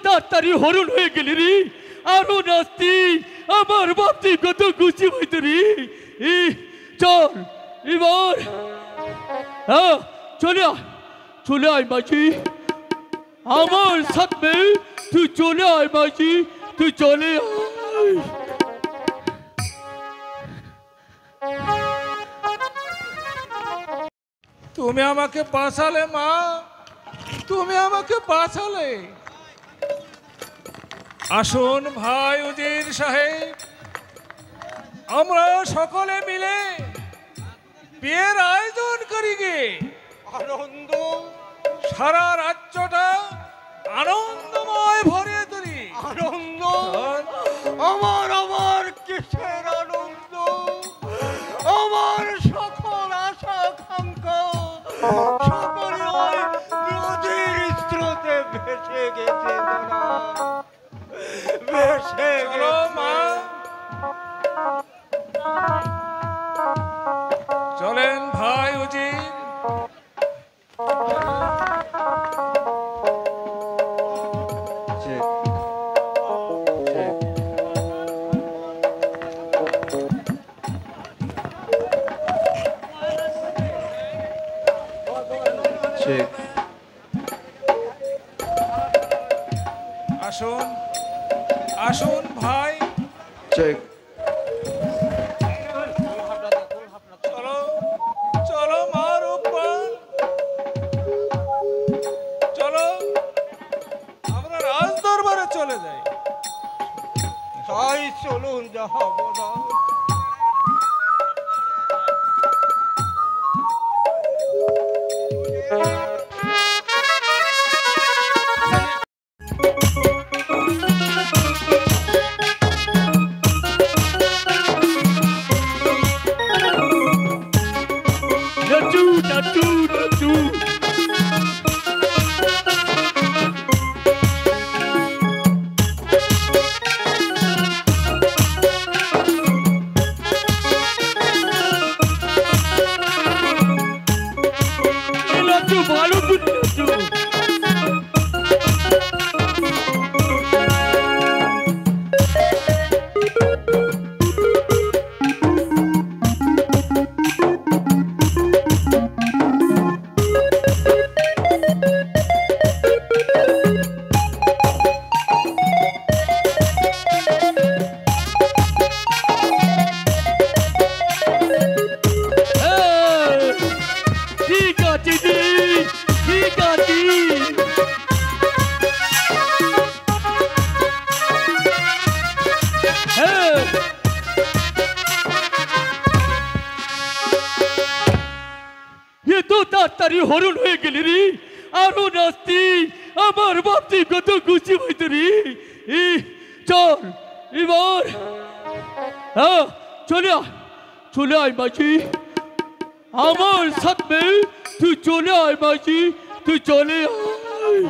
তাড়াতাড়ি হরণ হয়ে গেলি রে আরো নাস্তি আমার বাপতি কত খুশি হইতো রে চল এবার হ্যাঁ চলে আয় মাঝি আমার সাথে তুই চলে আয় মাঝি তুই চলে আয় তুমি আমাকে বাঁচালে মা তুমি আমাকে বাঁচালে আসুন ভাই উজির সাহেব আমরা সকলে মিলে বিয়ের আয়োজন করি গে আনন্দ সারা রাজ্যটা আনন্দময় ভরিয়ে তুলি আনন্দ আমার আমার কিসের আনন্দ আমার সকল আশা আকাঙ্ক্ষা সকল নদীর স্রোতে ভেসে গেছে ভেসে গেল মা চলেন ভাই উজির আসুন আসুন ভাই চেক চলো চলো মা রূপবান চলো আমরা রাজ দরবারে চলে যাই তাই চলুন যাব না তাড়াতাড়ি হরণ হয়ে গেলি রে আরো নাস্তি আমার বাপতি কত খুশি হইতো রে চল এবার হ্যাঁ চলে আয় মাঝি আমার সাথে তুই চলে আয় মাঝি তুই চলে আয়